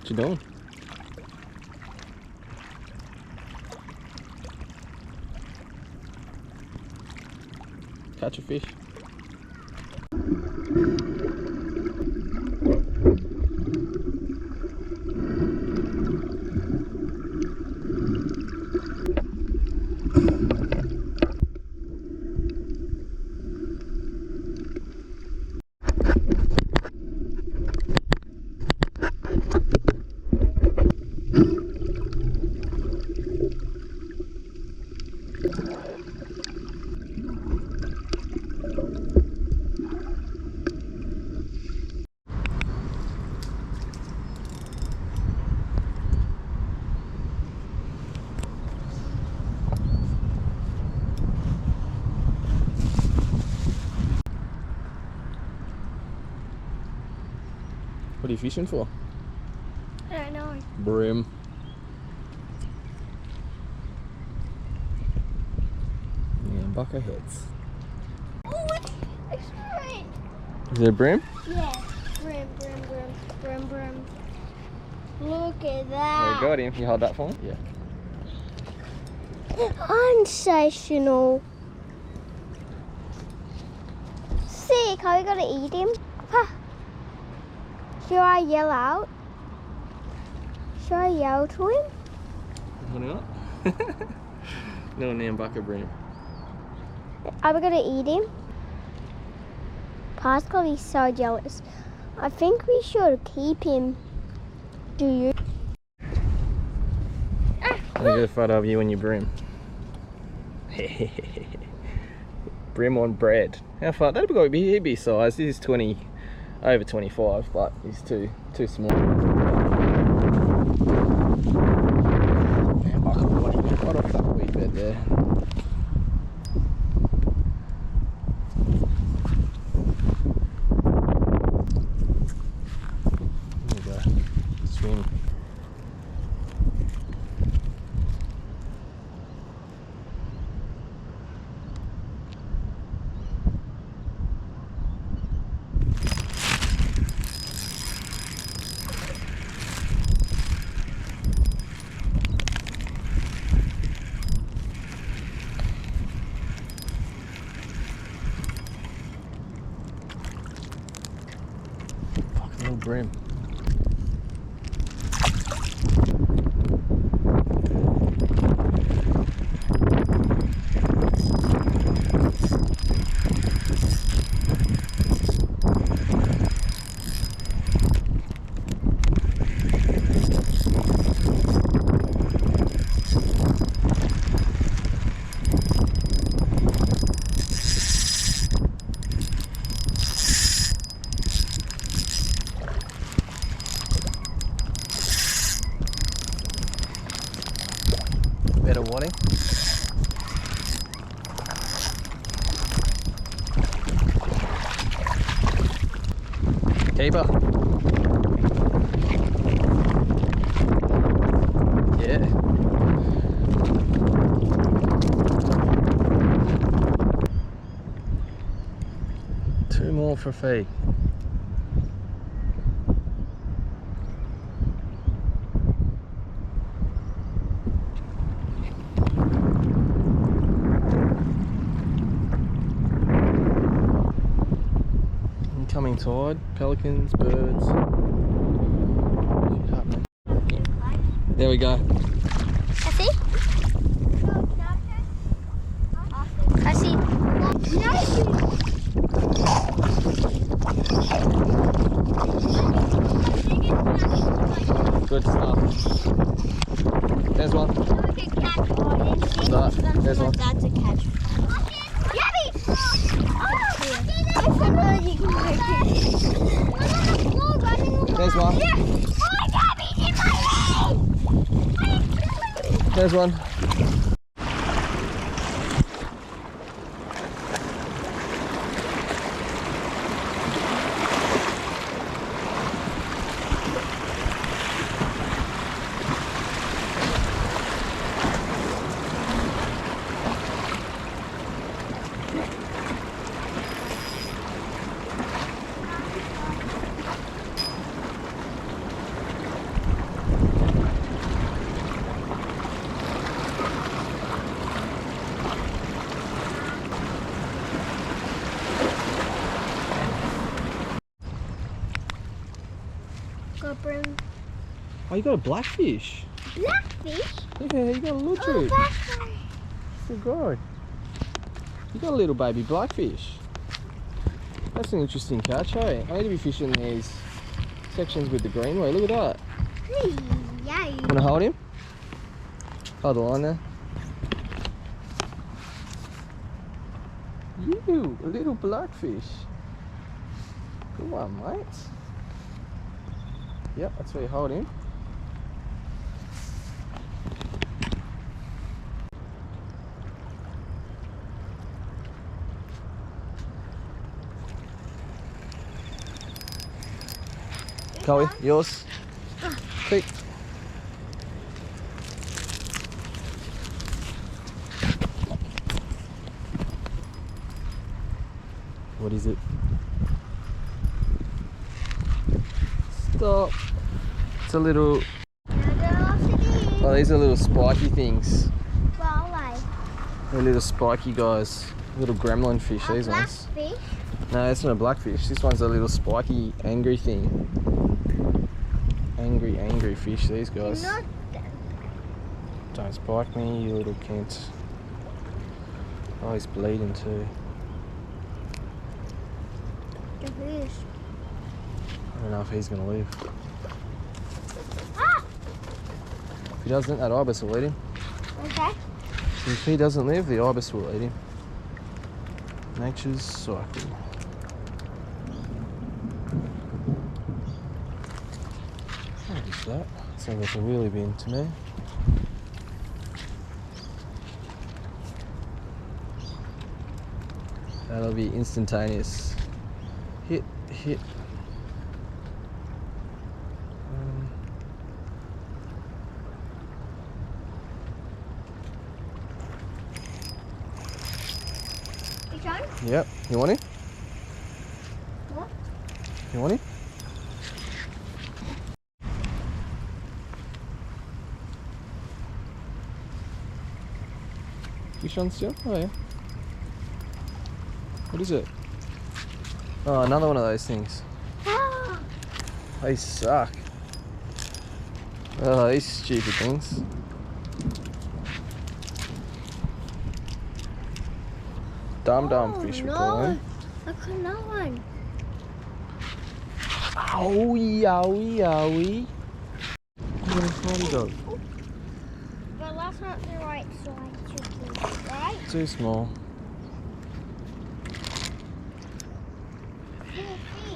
What you doing? Catch a fish. What are you fishing for? I don't know. Bream. Nambucca Heads. Oh, it's right. Is it a bream? Yeah. Bream. Look at I that. got him. You hold that for me? Yeah. Sensational. Sick. Are we gonna eat him? Huh. Should I yell out? Should I yell to him? Why not? No Nambucca bream. Are we gonna eat him? Pa's gonna be so jealous. I think we should keep him. Do you? I'm gonna get a photo of you and your bream. Bream on bread. How far? That'd be he'd be size. He's 20, over 25, but he's too small. Nambucca body right off that weed bed there. There we go. Swim. Little bream. Better warning. Keeper. Yeah. Two more for feed. Incoming tide, pelicans, birds. There we go. I see. I see. Good stuff. There's one. There's one. That's a catch. Yabbies! There's one. There's one. Got a bream. Oh, you got a blackfish. Blackfish? Yeah, you got a Luderick. Blackfish. Good guy. You got a little baby blackfish. That's an interesting catch, hey? I need to be fishing these sections with the greenway. Look at that. Yay. Want to hold him? Hold the line there. You, a little blackfish. Good one, mate. Yep, that's where you hold him. Chloe, yours. Keep. What is it? Stop. It's a little... Oh, these are little spiky things. They're little spiky guys. Little gremlin fish, these ones. Blackfish? No, it's not a blackfish. This one's a little spiky, angry thing. Angry fish, these guys. Not Don't spike me, you little Kent. Oh, he's bleeding too. the fish. I don't know if he's gonna live. Ah! If he doesn't, that ibis will eat him. Okay. If he doesn't live, the ibis will eat him. Nature's cycle. What is that? Sounds like a wheelie bin to me. That'll be instantaneous. Hit. You trying? Yep. You want it? What? You want it? Fish on still? Oh yeah. What is it? Oh, another one of those things. Ah! They suck. Oh, these stupid things. Dumb fish we call them. Look at another one. Owie. What a funny dog. But that's not the right size to keep, right? Too small.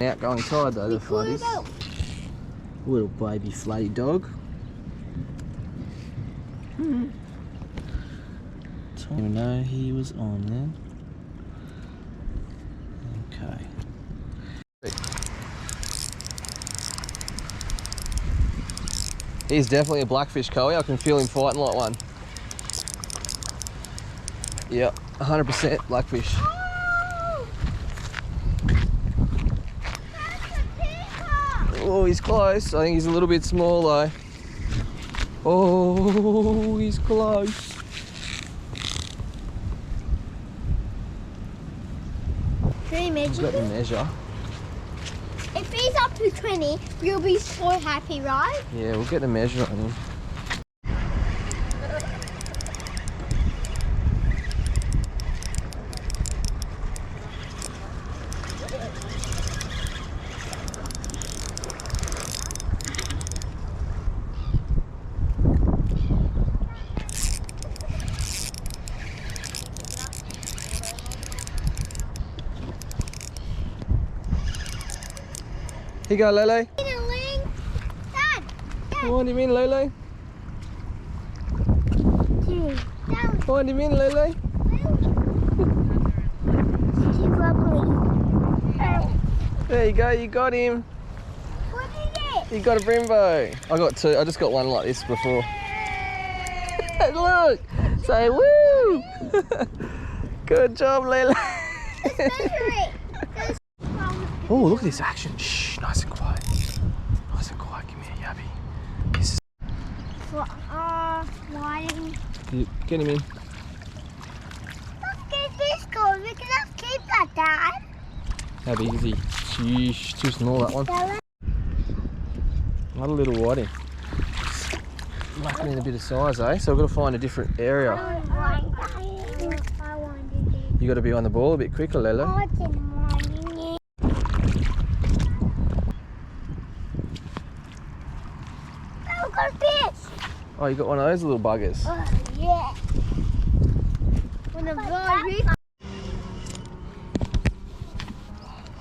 Outgoing tide though, the floodies. Little baby floody dog. Didn't even know he was on then. Okay. He's definitely a blackfish, Coey. I can feel him fighting like one. Yep, 100% blackfish. Oh, he's close. I think he's a little bit small though. Oh, he's close. Can you He's got measure the measure. If he's up to 20, you'll be so happy, right? Yeah, we'll get the measure on him. Here you go, Lele. Dad! Find him in, Lele. Find him in, Lele. There you go, you got him. What is it? You got a Brembo. I got two. I just got one like this before. Look! Say woo! Good job, Lele. Oh, look at this action. Shh, nice and quiet. Nice and quiet. Give me a yabby. This is... Why didn't You get him in. let's get this going? We can just keep that, Dad. Yabby, easy. Sheesh, too small that one. Not a little whiting. Lacking in a bit of size, eh? So we've got to find a different area. You got to be on the ball a bit quicker, Lele. I've got a fish. Oh, you got one of those little buggers. Yeah.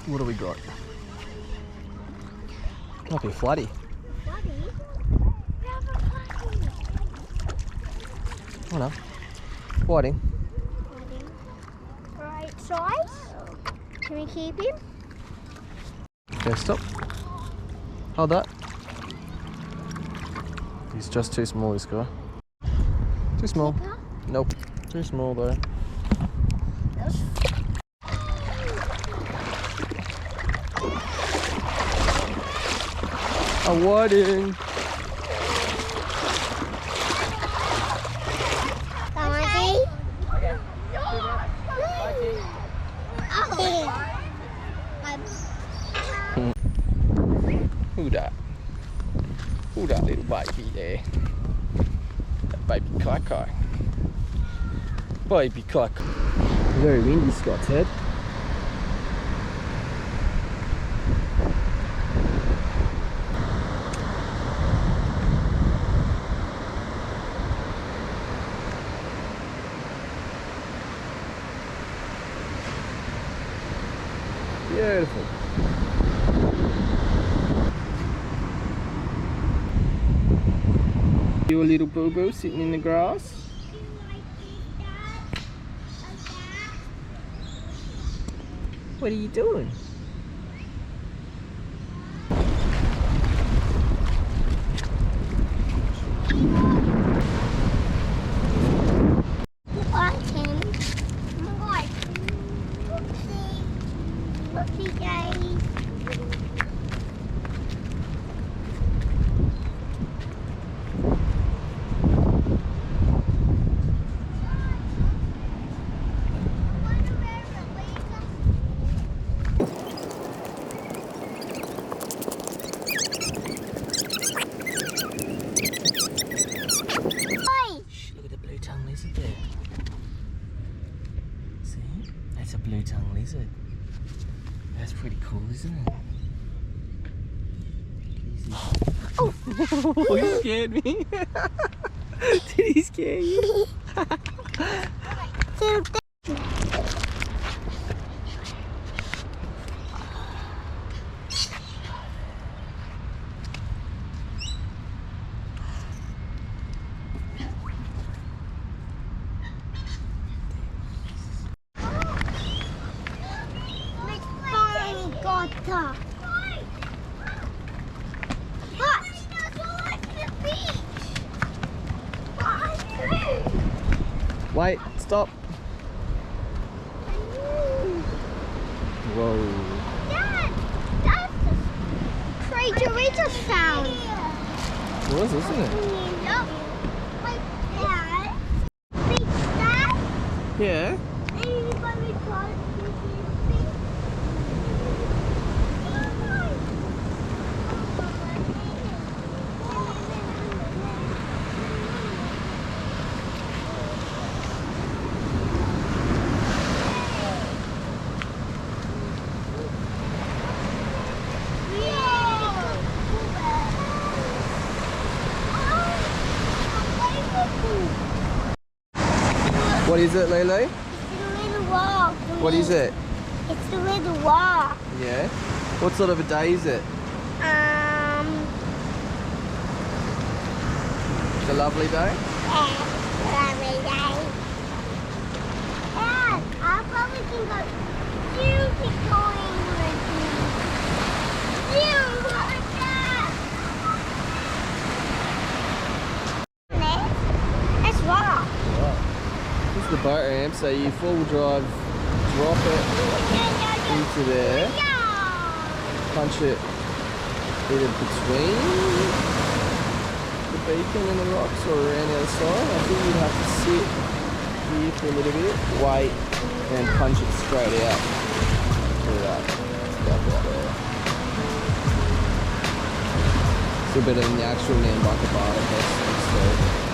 What do we got? Might be a flatty. Oh no. Whiting. Right size. Can we keep him? Okay, stop. Hold that. He's just too small, this guy. Too small. Nope. Too small though. A whiting. Who that? Who that little baby there? That baby kai. Baby kai. Very windy, Scott's Head. Beautiful. You a little boo-boo sitting in the grass? What are you doing? Lizard there. See? That's a blue-tongued lizard. That's pretty cool, isn't it? Oh! He scared me. Did he scare you? Wait, stop. Whoa. Dad, that's the creature we just found. It was, isn't it? Yep. Like that. Big that. Yeah. What is it, Lele? It's the little wall. What is it? It's the little wall. Yeah. What sort of a day is it? It's a lovely day? Yeah, lovely day. Dad, I probably can go. You keep going with me. You like that. That's wrong. This is the boat ramp, so you full drive, drop it into there, punch it either between the beacon and the rocks or around the other side. I think you'd have to sit here for a little bit, wait, and punch it straight out. Look at that. It's about right there. So Still better than the actual Nambucca Bar, I guess.